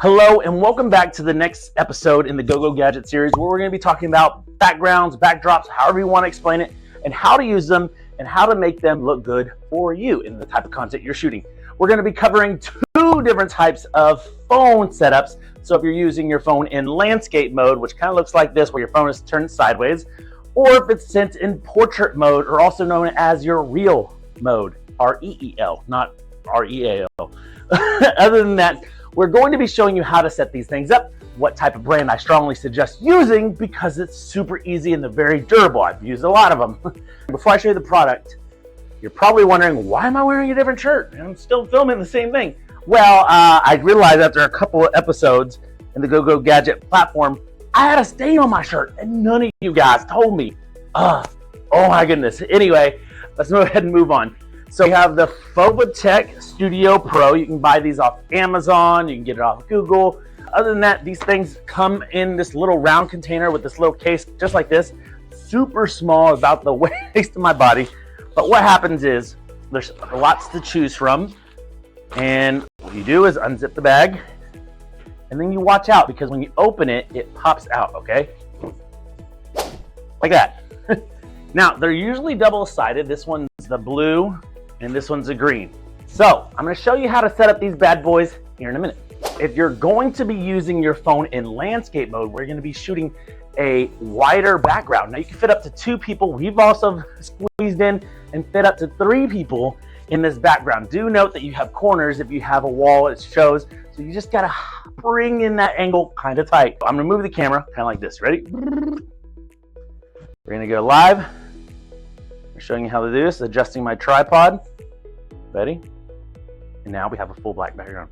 Hello and welcome back to the next episode in the GoGo Gadget series, where we're going to be talking about backgrounds, backdrops, however you want to explain it, and how to use them and how to make them look good for you in the type of content you're shooting. We're going to be covering two different types of phone setups. So if you're using your phone in landscape mode, which kind of looks like this, where your phone is turned sideways, or if it's sent in portrait mode, or also known as your reel mode, R-E-E-L, not R-E-A-L. Other than that, we're going to be showing you how to set these things up, what type of brand I strongly suggest using because it's super easy and they're very durable. I've used a lot of them. Before I show you the product, you're probably wondering, why am I wearing a different shirt? And I'm still filming the same thing. Well, I realized after a couple of episodes in the GoGo Gadget platform, I had a stain on my shirt and none of you guys told me. Oh my goodness. Anyway, let's go ahead and move on. So we have the Fovitec Studio Pro. You can buy these off Amazon. You can get it off Google. Other than that, these things come in this little round container with this little case, just like this. Super small, about the waist of my body. But what happens is there's lots to choose from. And what you do is unzip the bag. And then you watch out, because when you open it, it pops out, okay? Like that. Now, they're usually double-sided. This one's the blue. And this one's a green. So I'm going to show you how to set up these bad boys here in a minute. If you're going to be using your phone in landscape mode, we're going to be shooting a wider background. Now you can fit up to 2 people. We've also squeezed in and fit up to 3 people in this background. Do note that you have corners. If you have a wall, it shows. So you just got to bring in that angle kind of tight. I'm going to move the camera kind of like this. Ready? We're going to go live. I'm showing you how to do this, adjusting my tripod. Ready? And now we have a full black background.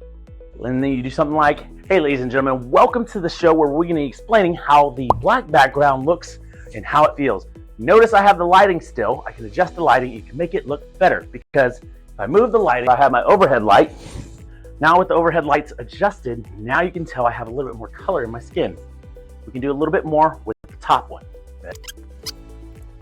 And then you do something like, hey ladies and gentlemen, welcome to the show where we're going to be explaining how the black background looks and how it feels. Notice I have the lighting still. I can adjust the lighting. You can make it look better, because if I move the lighting, I have my overhead light. Now with the overhead lights adjusted, now you can tell I have a little bit more color in my skin. We can do a little bit more with the top one. Okay.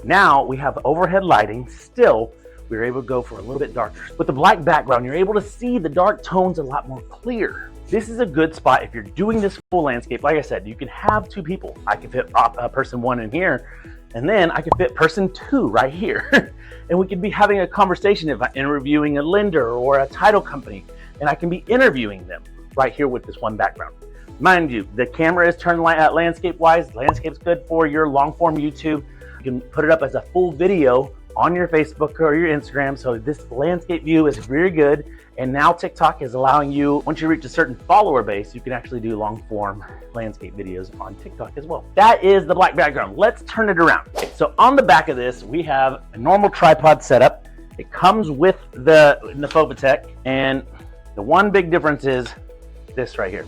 Now we have overhead lighting. Still, we were able to go for a little bit darker. With the black background, you're able to see the dark tones a lot more clear. This is a good spot if you're doing this full landscape. Like I said, you can have 2 people. I can fit person 1 in here, and then I can fit person 2 right here. And we could be having a conversation if I'm interviewing a lender or a title company, and I can be interviewing them right here with this one background. Mind you, the camera is turned landscape-wise. Landscape's good for your long-form YouTube. You can put it up as a full video on your Facebook or your Instagram. So this landscape view is very good. And now TikTok is allowing you, once you reach a certain follower base, you can actually do long form landscape videos on TikTok as well. That is the black background. Let's turn it around. Okay, so on the back of this, we have a normal tripod setup. It comes with the Fovitec. And the one big difference is this right here.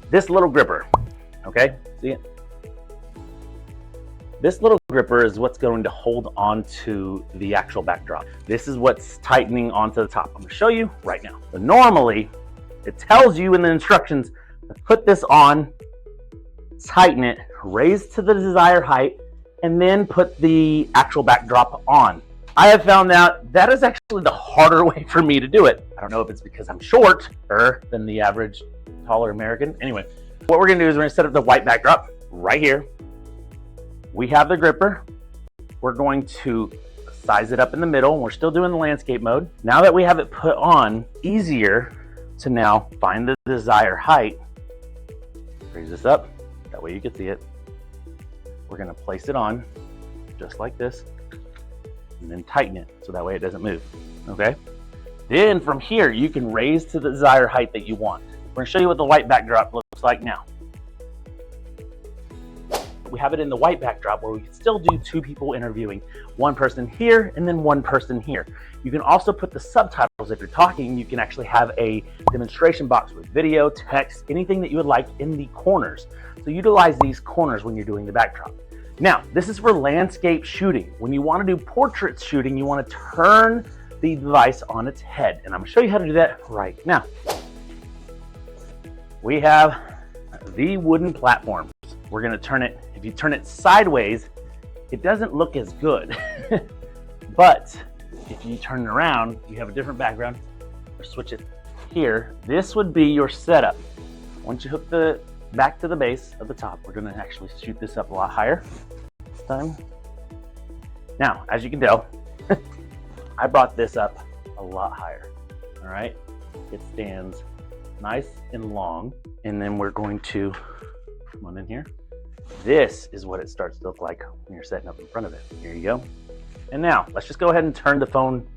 This little gripper, okay? See it? This little gripper is what's going to hold on to the actual backdrop. This is what's tightening onto the top. I'm gonna show you right now. So normally, it tells you in the instructions to put this on, tighten it, raise to the desired height, and then put the actual backdrop on. I have found out that is actually the harder way for me to do it. I don't know if it's because I'm shorter than the average taller American. Anyway, what we're gonna do is we're gonna set up the white backdrop right here. We have the gripper. We're going to size it up in the middle. We're still doing the landscape mode. Now that we have it put on, easier to now find the desired height. Raise this up, that way you can see it. We're gonna place it on just like this, and then tighten it so that way it doesn't move, okay? Then from here, you can raise to the desired height that you want. We're gonna show you what the white backdrop looks like now. We have it in the white backdrop where we can still do 2 people interviewing, 1 person here and then 1 person here. You can also put the subtitles. If you're talking, you can actually have a demonstration box with video, text, anything that you would like in the corners. So utilize these corners when you're doing the backdrop. Now, this is for landscape shooting. When you want to do portrait shooting, you want to turn the device on its head. And I'm gonna show you how to do that right now. We have the wooden platforms. We're gonna turn it. If you turn it sideways, it doesn't look as good. But if you turn it around, you have a different background, or switch it here. This would be your setup. once you hook the back to the base of the top, we're gonna actually shoot this up a lot higher this time. Now, as you can tell, I brought this up a lot higher, all right? It stands nice and long, and then we're going to, come on in here. This is what it starts to look like when you're setting up in front of it. Here you go. And now, let's just go ahead and turn the phone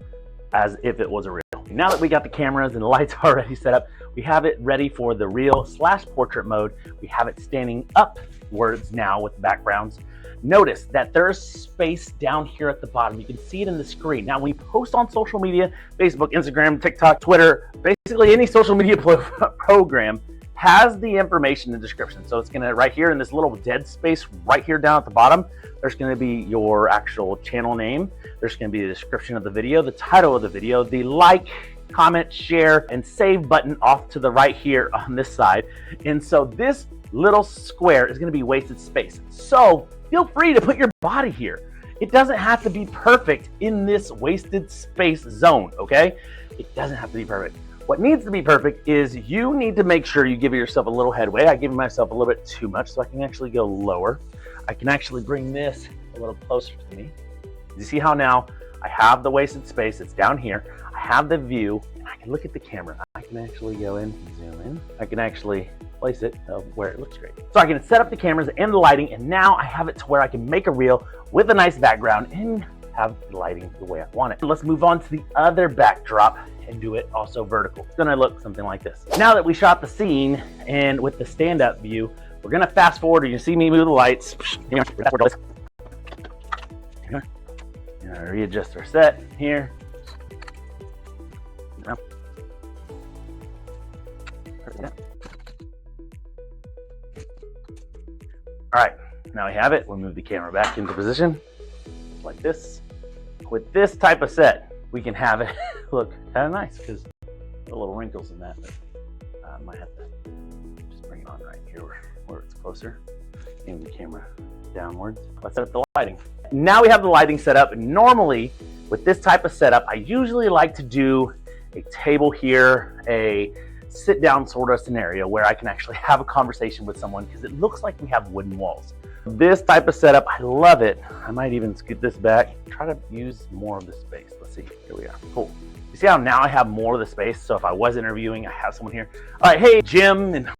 as if it was a reel. Now that we got the cameras and the lights already set up, we have it ready for the reel/portrait mode. We have it standing upwards now with the backgrounds. Notice that there's space down here at the bottom. You can see it in the screen. Now, we post on social media, Facebook, Instagram, TikTok, Twitter, basically any social media program has the information in the description. So it's gonna, right here in this little dead space right here down at the bottom, there's gonna be your actual channel name. There's gonna be the description of the video, the title of the video, the like, comment, share, and save button off to the right here on this side. And so this little square is gonna be wasted space. So feel free to put your body here. It doesn't have to be perfect in this wasted space zone, okay? It doesn't have to be perfect. What needs to be perfect is you need to make sure you give yourself a little headway. I give myself a little bit too much, so I can actually go lower. I can actually bring this a little closer to me. You see how now I have the wasted space, it's down here. I have the view, and I can look at the camera. I can actually go in, zoom in. I can actually place it where it looks great. So I can set up the cameras and the lighting, and now I have it to where I can make a reel with a nice background and have the lighting the way I want it. Let's move on to the other backdrop and do it also vertical. It's gonna look something like this. Now that we shot the scene and with the stand-up view, we're gonna fast forward. You see me move the lights. Readjust our set here. All right, now we have it. We'll move the camera back into position like this. With this type of set, we can have it look kind of nice because the little wrinkles in that. I might have to just bring it on right here where it's closer. Aim the camera downwards. Let's set up the lighting. Now we have the lighting set up. Normally, with this type of setup, I usually like to do a table here, a sit-down sort of scenario where I can actually have a conversation with someone because it looks like we have wooden walls. This type of setup, I love it. I might even scoot this back, try to use more of the space. Let's see, here we are, cool. You see how now I have more of the space? So if I was interviewing, I have someone here. All right, hey, Jim, and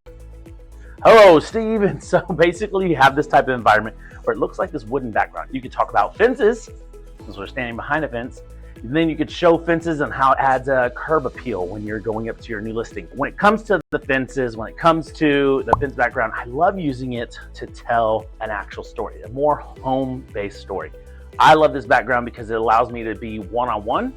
hello, Steve. And so basically you have this type of environment where it looks like this wooden background. You could talk about fences, because we're standing behind a fence. And then you could show fences and how it adds a curb appeal when you're going up to your new listing. When it comes to the fences, when it comes to the fence background, I love using it to tell an actual story, a more home-based story. I love this background because it allows me to be one-on-one.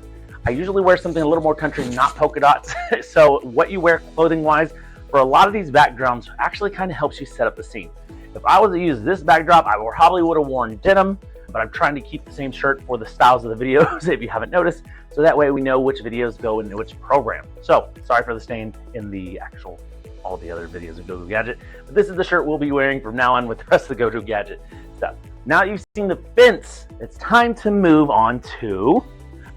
I usually wear something a little more country, not polka dots. So what you wear clothing-wise for a lot of these backgrounds actually kind of helps you set up the scene. If I was to use this backdrop, I probably would have worn denim, but I'm trying to keep the same shirt for the styles of the videos, if you haven't noticed, so that way we know which videos go into which program. So, sorry for the stain in the actual, all the other videos of GoGo Gadget, but this is the shirt we'll be wearing from now on with the rest of the GoGo Gadget stuff. Now that you've seen the fence, it's time to move on to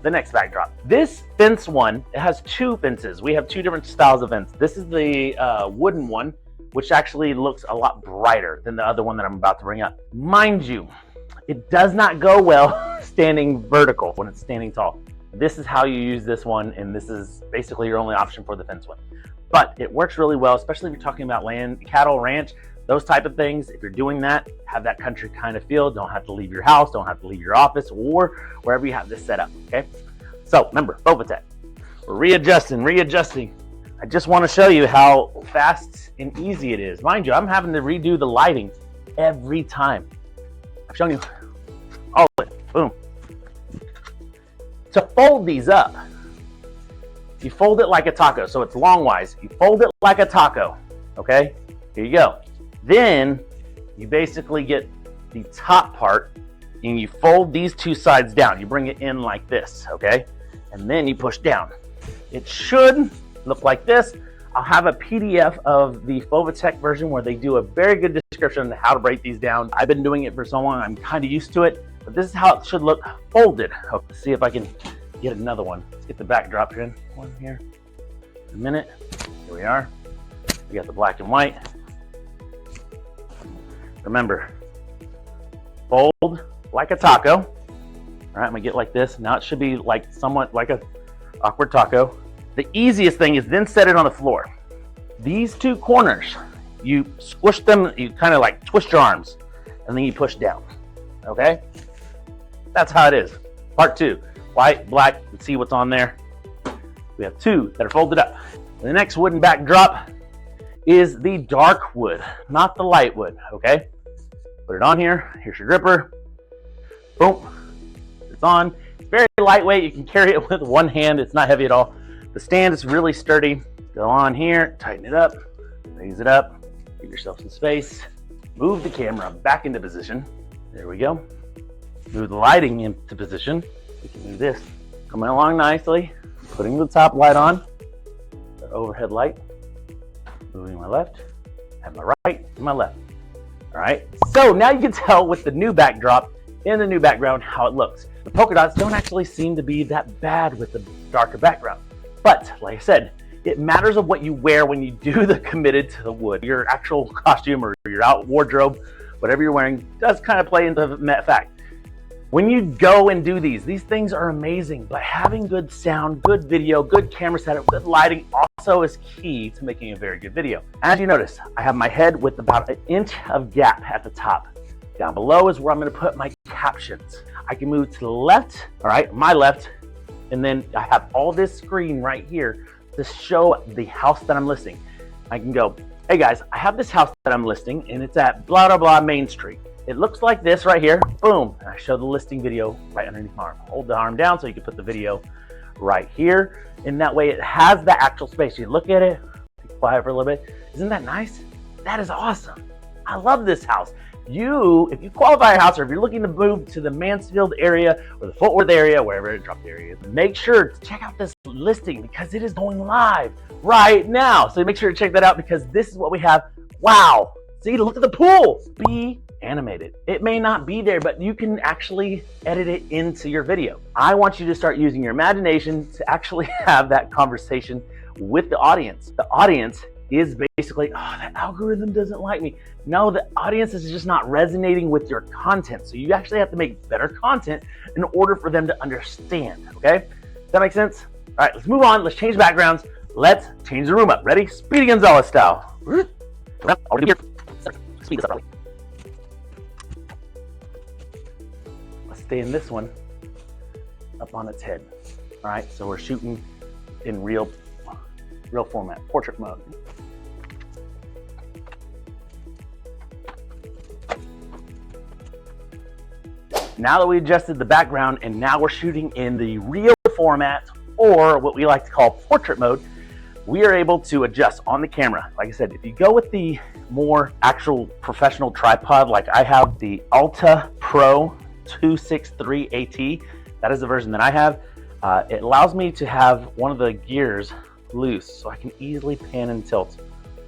the next backdrop. This fence one, it has two fences. We have two different styles of fence. This is the wooden one, which actually looks a lot brighter than the other one that I'm about to bring up. Mind you, it does not go well standing vertical when it's standing tall. This is how you use this one, and this is basically your only option for the fence one. But it works really well, especially if you're talking about land, cattle, ranch, those type of things. If you're doing that, have that country kind of feel. Don't have to leave your house, don't have to leave your office, or wherever you have this set up, okay? So remember, Fovitec, we're readjusting. I just want to show you how fast and easy it is. Mind you, I'm having to redo the lighting every time. I've shown you all of it, boom. To fold these up, you fold it like a taco, so it's longwise. You fold it like a taco, okay? Here you go. Then you basically get the top part and you fold these two sides down. You bring it in like this, okay? And then you push down. It should look like this. I'll have a PDF of the Fovitec version where they do a very good description of how to break these down. I've been doing it for so long, I'm kind of used to it, but this is how it should look folded. Let's see if I can get another one. Let's get the backdrop in one here. A minute. Here we are. We got the black and white. Remember, fold like a taco. All right, I'm gonna get like this. Now it should be like somewhat like a awkward taco. The easiest thing is then set it on the floor. These two corners, you squish them, you kind of like twist your arms, and then you push down, okay? That's how it is. Part two, white, black, you can see what's on there. We have two that are folded up. The next wooden backdrop is the dark wood, not the light wood, okay? Put it on here, here's your gripper, boom, it's on. Very lightweight, you can carry it with one hand, it's not heavy at all. The stand is really sturdy. Go on here, tighten it up, raise it up, give yourself some space. Move the camera back into position. There we go. Move the lighting into position. We can do this. Coming along nicely, putting the top light on, the overhead light, moving my left, and my right, and my left. All right, so now you can tell with the new backdrop and the new background how it looks. The polka dots don't actually seem to be that bad with the darker background. But like I said, it matters of what you wear when you do the committed to the wood. Your actual costume or your out wardrobe, whatever you're wearing, does kind of play into the fact. When you go and do these things are amazing, but having good sound, good video, good camera setup, good lighting also is key to making a very good video. As you notice, I have my head with about 1 inch of gap at the top. Down below is where I'm gonna put my captions. I can move to the left, all right, my left, and then I have all this screen right here to show the house that I'm listing. I can go, hey guys, I have this house that I'm listing and it's at blah, blah, blah Main Street. It looks like this right here, boom. And I show the listing video right underneath my arm. Hold the arm down so you can put the video right here. And that way it has the actual space. You look at it, be quiet for a little bit. Isn't that nice? That is awesome. I love this house. If you qualify a house or if you're looking to move to the Mansfield area or the Fort Worth area, wherever it dropped area, make sure to check out this listing because it is going live right now. So make sure to check that out because this is what we have. Wow. See, look at the pool. Be animated. It may not be there, but you can actually edit it into your video. I want you to start using your imagination to actually have that conversation with the audience. The audience is basically, oh, that algorithm doesn't like me. No, the audience is just not resonating with your content. So you actually have to make better content in order for them to understand, okay? Does that make sense? All right, let's move on. Let's change backgrounds. Let's change the room up. Ready? Speedy Gonzalez style. Speed this up, let's stay in this one up on its head. All right, so we're shooting in real format, portrait mode. Now that we adjusted the background and now we're shooting in the real format or what we like to call portrait mode, we are able to adjust on the camera. Like I said, if you go with the more actual professional tripod, like I have the Alta Pro 263 AT, that is the version that I have. It allows me to have one of the gears loose so I can easily pan and tilt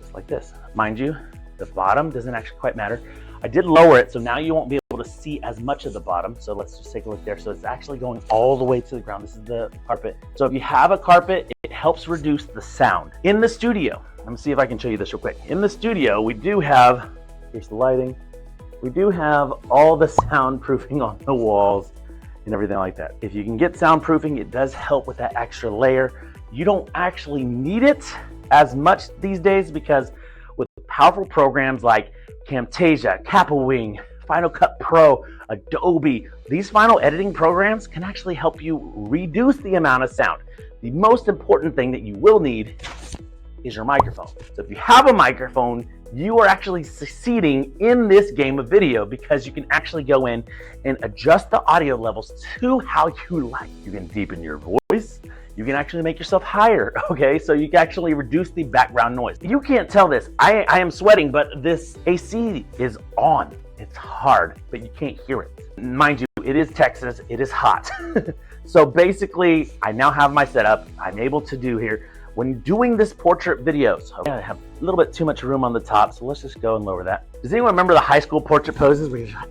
just like this. Mind you, the bottom doesn't actually quite matter. I did lower it, so now you won't be able to see as much of the bottom. So let's just take a look there. So it's actually going all the way to the ground. This is the carpet. So if you have a carpet, it helps reduce the sound. In the studio, let me see if I can show you this real quick. In the studio, we do have, here's the lighting. We do have all the soundproofing on the walls and everything like that. If you can get soundproofing, it does help with that extra layer. You don't actually need it as much these days because with powerful programs like Camtasia, Capowing, Final Cut Pro, Adobe, these final editing programs can actually help you reduce the amount of sound. The most important thing that you will need is your microphone. So if you have a microphone, you are actually succeeding in this game of video because you can actually go in and adjust the audio levels to how you like. You can deepen your voice. You can actually make yourself higher, okay? So you can actually reduce the background noise. You can't tell this. I am sweating, but this AC is on. It's hard, but you can't hear it. Mind you, it is Texas, it is hot. So basically, I now have my setup. I'm able to do here. When doing this portrait videos, I have a little bit too much room on the top, so let's just go and lower that. Does anyone remember the high school portrait poses where you're like,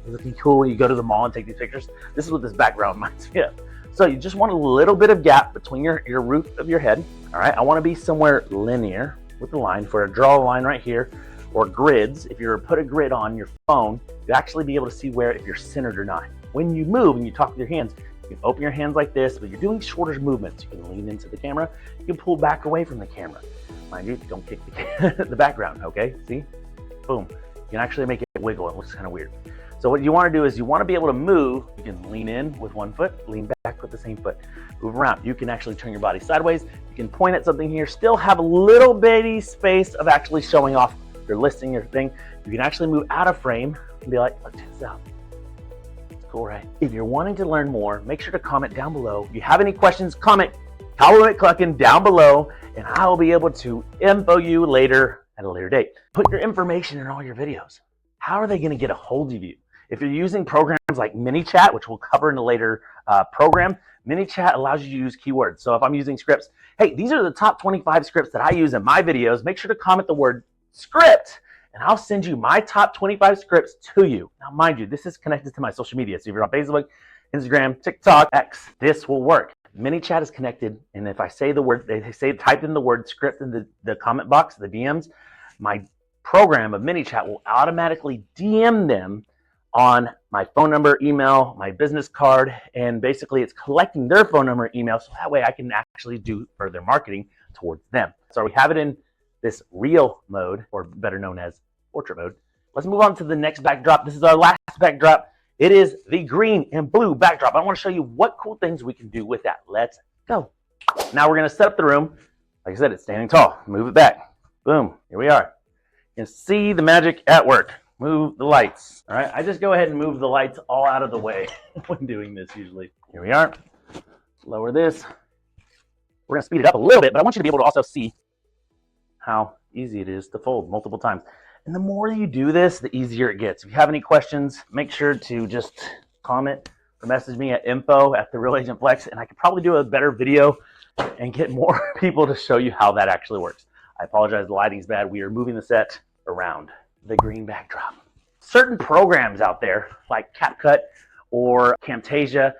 you're looking cool when you go to the mall and take these pictures? This is what this background reminds me of. So you just want a little bit of gap between your roof of your head. All right, I want to be somewhere linear. with the line. For a draw a line right here, or grids, if you were to put a grid on your phone, you'll actually be able to see where if you're centered or not. When you move and you talk with your hands, you can open your hands like this, but you're doing shorter movements. You can lean into the camera, you can pull back away from the camera. Mind you, don't kick the background, okay? See? Boom. You can actually make it wiggle. It looks kind of weird. So what you want to do is you want to be able to move. You can lean in with one foot, lean back with the same foot, move around. You can actually turn your body sideways. You can point at something here, still have a little bitty space of actually showing off your listing, your thing. You can actually move out of frame and be like, look, check this out. It's cool, right? If you're wanting to learn more, make sure to comment down below. If you have any questions, comment Callum McCluckin down below, and I will be able to info you later at a later date. Put your information in all your videos. How are they going to get a hold of you? If you're using programs like ManyChat, which we'll cover in a later program, ManyChat allows you to use keywords. So if I'm using scripts, hey, these are the top 25 scripts that I use in my videos. Make sure to comment the word script, and I'll send you my top 25 scripts to you. Now, mind you, this is connected to my social media. So if you're on Facebook, Instagram, TikTok, X, this will work. ManyChat is connected, and if I say the word, they say type in the word script in the comment box, the DMs, my program of ManyChat will automatically DM them on my phone number, email, my business card, and basically it's collecting their phone number, email, so that way I can actually do further marketing towards them. So we have it in this reel mode, or better known as portrait mode. Let's move on to the next backdrop. This is our last backdrop. It is the green and blue backdrop. I want to show you what cool things we can do with that. Let's go. Now we're going to set up the room. Like I said, it's standing tall. Move it back. Boom. Here we are. You can see the magic at work. Move the lights. All right. I just go ahead and move the lights all out of the way when doing this usually. Here we are. Lower this. We're going to speed it up a little bit, but I want you to be able to also see how easy it is to fold multiple times. And the more you do this, the easier it gets. If you have any questions, make sure to just comment or message me at info@TheRealAgentFlex, and I could probably do a better video and get more people to show you how that actually works. I apologize, the lighting's bad. We are moving the set around the green backdrop. Certain programs out there like CapCut or Camtasia,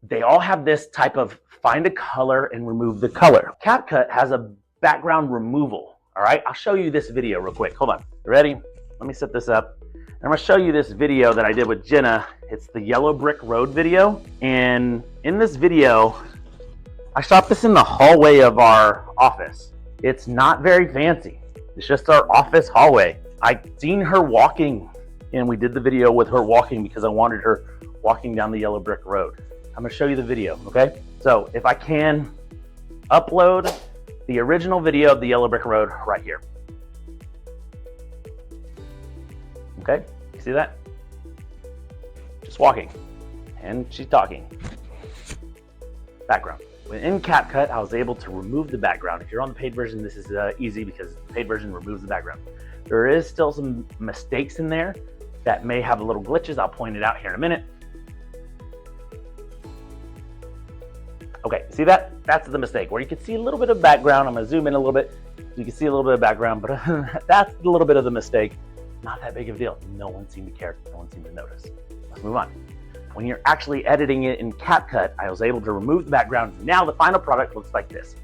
they all have this type of find a color and remove the color. CapCut has a background removal. All right, I'll show you this video real quick. Hold on. You ready? Let me set this up. I'm going to show you this video that I did with Jenna. It's the Yellow Brick Road video. And in this video, I shot this in the hallway of our office. It's not very fancy. It's just our office hallway. I'd seen her walking, and we did the video with her walking because I wanted her walking down the Yellow Brick Road. I'm going to show you the video, okay? So if I can upload the original video of the Yellow Brick Road right here. Okay, you see that? Just walking, and she's talking. Background. In CapCut, I was able to remove the background. If you're on the paid version, this is easy because the paid version removes the background. There is still some mistakes in there that may have a little glitches. I'll point it out here in a minute. Okay, see that? That's the mistake, where you can see a little bit of background. I'm gonna zoom in a little bit. You can see a little bit of background, but that's a little bit of the mistake. Not that big of a deal. No one seemed to care. No one seemed to notice. Let's move on. When you're actually editing it in CapCut, I was able to remove the background. Now the final product looks like this.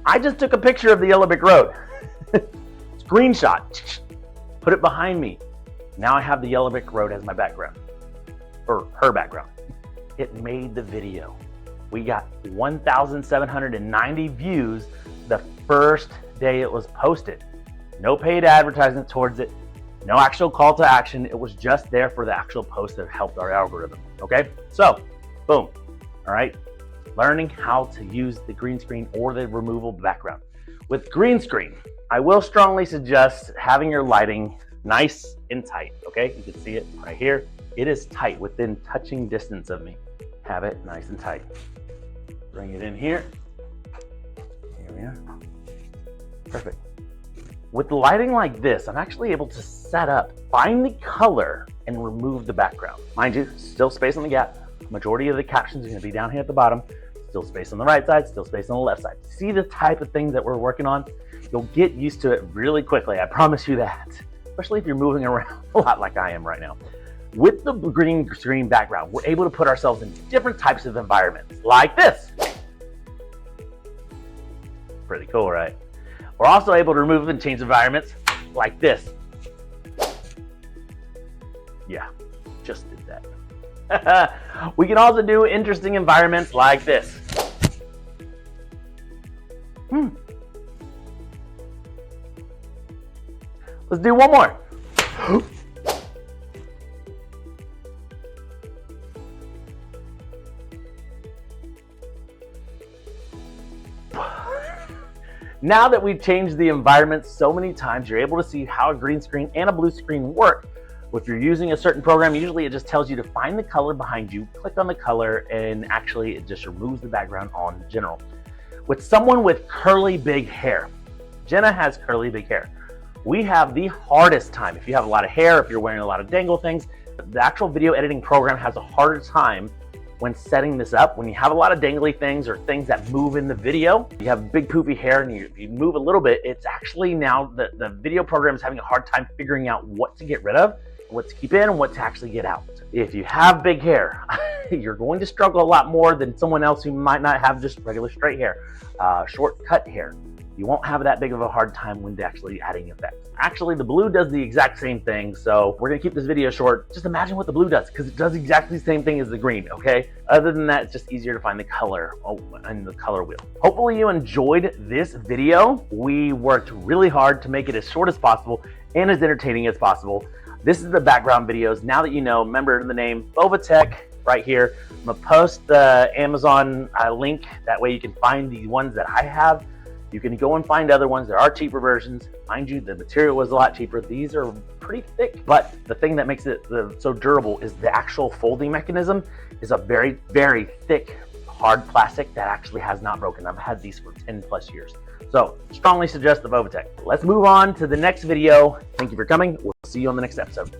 I just took a picture of the Yellow Brick Road. Screenshot. Put it behind me. Now I have the Yellow Brick Road as my background. Or her background. It made the video. We got 1,790 views the first day it was posted. No paid advertisement towards it. No actual call to action. It was just there for the actual post that helped our algorithm. Okay, so boom. All right, learning how to use the green screen or the removable background. With green screen, I will strongly suggest having your lighting nice and tight. Okay, you can see it right here. It is tight, within touching distance of me. Have it nice and tight. Bring it in here. Here we are. Perfect. With lighting like this, I'm actually able to set up, find the color, and remove the background. Mind you, still space on the gap. Majority of the captions are gonna be down here at the bottom. Still space on the right side, still space on the left side. See the type of things that we're working on? You'll get used to it really quickly, I promise you that. Especially if you're moving around a lot like I am right now. With the green screen background, we're able to put ourselves in different types of environments, like this. Pretty cool, right? We're also able to remove and change environments like this. Yeah, just did that. We can also do interesting environments like this. Let's do one more. Now that we've changed the environment so many times, you're able to see how a green screen and a blue screen work. If you're using a certain program, usually it just tells you to find the color behind you, click on the color, and actually it just removes the background on general. With someone with curly big hair, Jenna has curly big hair. We have the hardest time. If you have a lot of hair, if you're wearing a lot of dangle things, the actual video editing program has a harder time when setting this up. When you have a lot of dangly things or things that move in the video, you have big poofy hair and you move a little bit, it's actually now the video program is having a hard time figuring out what to get rid of, what to keep in, and what to actually get out. If you have big hair, you're going to struggle a lot more than someone else who might not have just regular straight hair, short cut hair. You won't have that big of a hard time when actually adding effects. Actually, the blue does the exact same thing, so we're gonna keep this video short. Just imagine what the blue does, because it does exactly the same thing as the green, okay? Other than that, it's just easier to find the color in the color wheel. Hopefully you enjoyed this video. We worked really hard to make it as short as possible and as entertaining as possible. This is the background videos. Now that you know, remember the name Bovatech right here. I'm gonna post the Amazon link. That way you can find the ones that I have. You can go and find other ones. There are cheaper versions. Mind you, the material was a lot cheaper. These are pretty thick, but the thing that makes it so durable is the actual folding mechanism is a very, very thick, hard plastic that actually has not broken. I've had these for 10 plus years. So strongly suggest the Bovatech. Let's move on to the next video. Thank you for coming. We'll see you on the next episode.